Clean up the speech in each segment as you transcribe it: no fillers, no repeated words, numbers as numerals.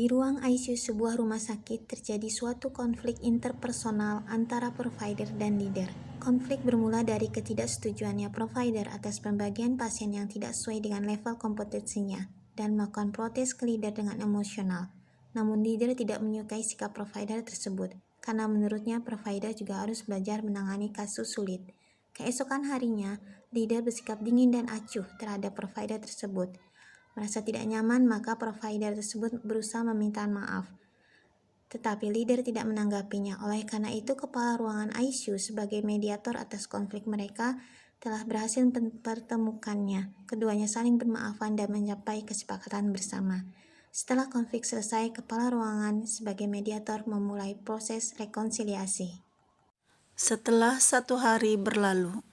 Di ruang ICU sebuah rumah sakit terjadi suatu konflik interpersonal antara provider dan leader. Konflik bermula dari ketidaksetujuannya provider atas pembagian pasien yang tidak sesuai dengan level kompetensinya dan melakukan protes ke leader dengan emosional. Namun leader tidak menyukai sikap provider tersebut karena menurutnya provider juga harus belajar menangani kasus sulit. Keesokan harinya, leader bersikap dingin dan acuh terhadap provider tersebut. Merasa tidak nyaman, maka provider tersebut berusaha meminta maaf. Tetapi leader tidak menanggapinya. Oleh karena itu, kepala ruangan ICU sebagai mediator atas konflik mereka telah berhasil mempertemukannya. Keduanya saling bermaafan dan mencapai kesepakatan bersama. Setelah konflik selesai, kepala ruangan sebagai mediator memulai proses rekonsiliasi. Setelah 1 hari berlalu,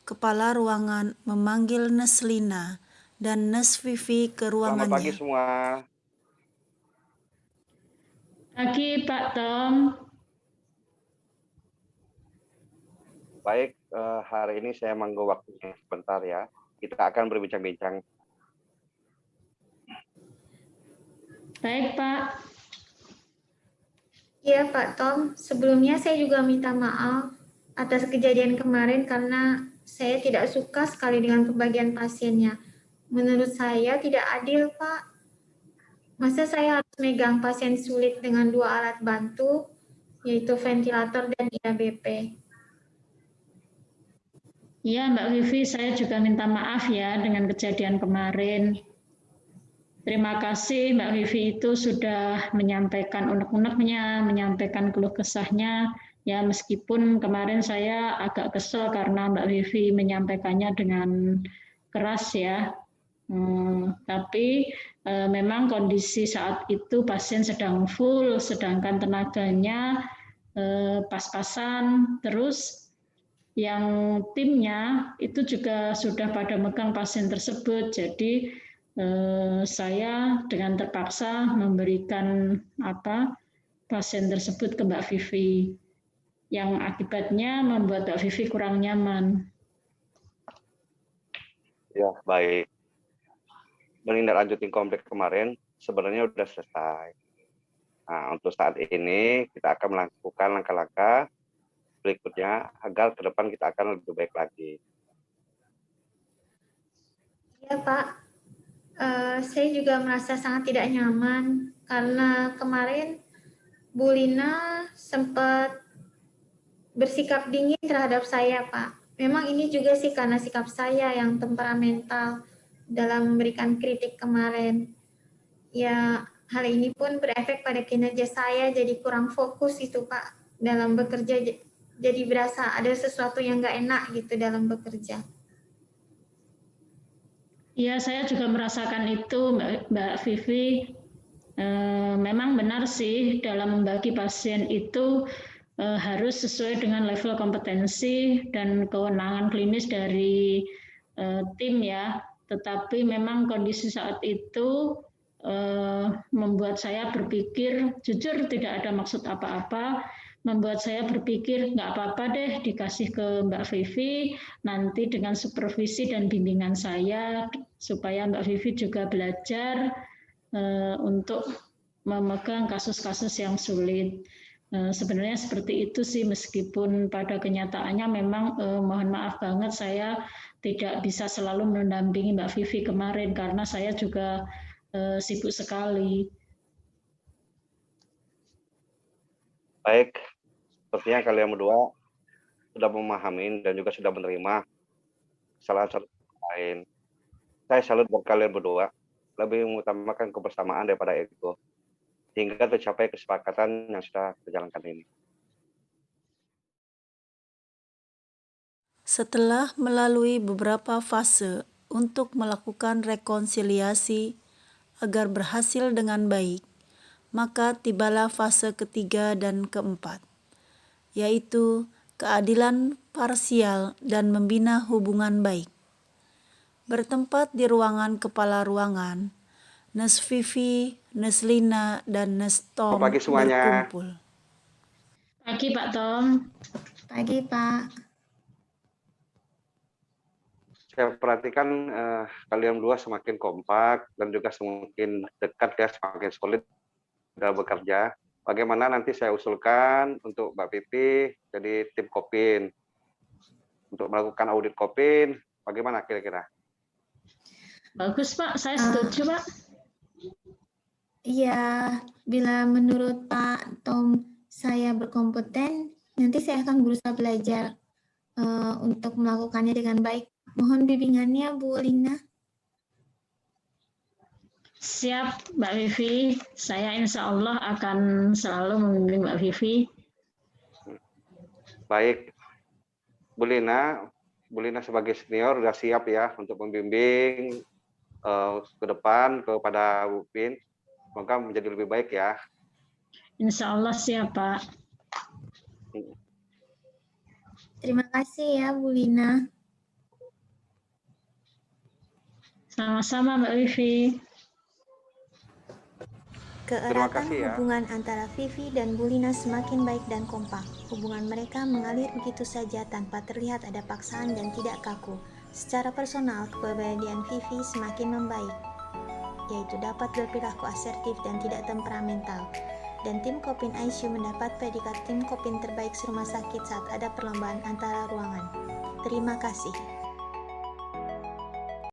kepala ruangan memanggil Neslina dan Nes Vivi ke Selamat pagi ruangannya. semua. Pagi Pak Tom. Baik, hari ini saya manggo waktunya sebentar ya. Kita akan berbincang-bincang. Baik Pak. Iya Pak Tom, sebelumnya saya juga minta maaf atas kejadian kemarin karena saya tidak suka sekali dengan pembagian pasiennya. Menurut saya tidak adil Pak. Masa saya harus megang pasien sulit dengan 2 alat bantu, yaitu ventilator dan IABP. Iya Mbak Vivi, saya juga minta maaf ya dengan kejadian kemarin. Terima kasih Mbak Vivi itu sudah menyampaikan unek-uneknya, menyampaikan keluh kesahnya. Ya meskipun kemarin saya agak kesel karena Mbak Vivi menyampaikannya dengan keras ya. Tapi memang kondisi saat itu pasien sedang full, sedangkan tenaganya pas-pasan, terus yang timnya itu juga sudah pada megang pasien tersebut. Jadi saya dengan terpaksa memberikan pasien tersebut ke Mbak Vivi, yang akibatnya membuat Mbak Vivi kurang nyaman. Ya, baik. Menindaklanjuti konflik kemarin sebenarnya sudah selesai. Nah, untuk saat ini kita akan melakukan langkah-langkah berikutnya agar ke depan kita akan lebih baik lagi. Iya Pak, saya juga merasa sangat tidak nyaman karena kemarin Bu Lina sempat bersikap dingin terhadap saya Pak. Memang ini juga sih karena sikap saya yang temperamental dalam memberikan kritik kemarin. Ya, hal ini pun berefek pada kinerja saya jadi kurang fokus itu Pak dalam bekerja, jadi berasa ada sesuatu yang nggak enak gitu dalam bekerja. Iya, saya juga merasakan itu, Mbak Vivi. Memang benar sih dalam membagi pasien itu harus sesuai dengan level kompetensi dan kewenangan klinis dari tim ya. Tetapi memang kondisi saat itu membuat saya berpikir, jujur tidak ada maksud apa-apa, membuat saya berpikir nggak apa-apa deh dikasih ke Mbak Vivi, nanti dengan supervisi dan bimbingan saya, supaya Mbak Vivi juga belajar untuk memegang kasus-kasus yang sulit. Sebenarnya seperti itu sih, meskipun pada kenyataannya memang mohon maaf banget saya tidak bisa selalu mendampingi Mbak Vivi kemarin karena saya juga sibuk sekali. Baik, sepertinya kalian berdua sudah memahami dan juga sudah menerima kesalahan lain. Saya salut buat kalian berdua, lebih mengutamakan kebersamaan daripada ego, hingga tercapai kesepakatan yang sudah dijalankan ini. Setelah melalui beberapa fase untuk melakukan rekonsiliasi agar berhasil dengan baik, maka tibalah fase ketiga dan keempat, yaitu keadilan parsial dan membina hubungan baik. Bertempat di ruangan kepala ruangan, Nes Vivi, Neslina, dan Nes Tom Pagi semuanya. berkumpul. Pagi Pak Tom. Pagi Pak. Saya perhatikan kalian berdua semakin kompak dan juga semakin dekat ya, semakin solid sudah bekerja. Bagaimana nanti saya usulkan untuk Mbak Vivi jadi tim Kopin untuk melakukan audit Kopin. Bagaimana kira-kira? Bagus Pak, saya setuju Pak. Ya, bila menurut Pak Tom saya berkompeten, nanti saya akan berusaha belajar untuk melakukannya dengan baik. Mohon bimbingannya, Bu Lina. Siap Mbak Vivi, saya insya Allah akan selalu membimbing Mbak Vivi. Baik, Bu Lina sebagai senior sudah siap ya untuk membimbing ke depan kepada Bu Pin. Semoga menjadi lebih baik ya. Insya Allah siap Pak. Terima kasih ya, Bu Lina. Sama-sama Mbak Vivi. Keeratan kasih ya. hubungan antara Vivi dan Bu Lina semakin baik dan kompak. Hubungan mereka mengalir begitu saja tanpa terlihat ada paksaan dan tidak kaku. Secara personal, kepribadian Vivi semakin membaik, yaitu dapat berperilaku asertif dan tidak temperamental. Dan tim Kopin ICU mendapat predikat tim Kopin terbaik serumah sakit saat ada perlombaan antara ruangan. Terima kasih.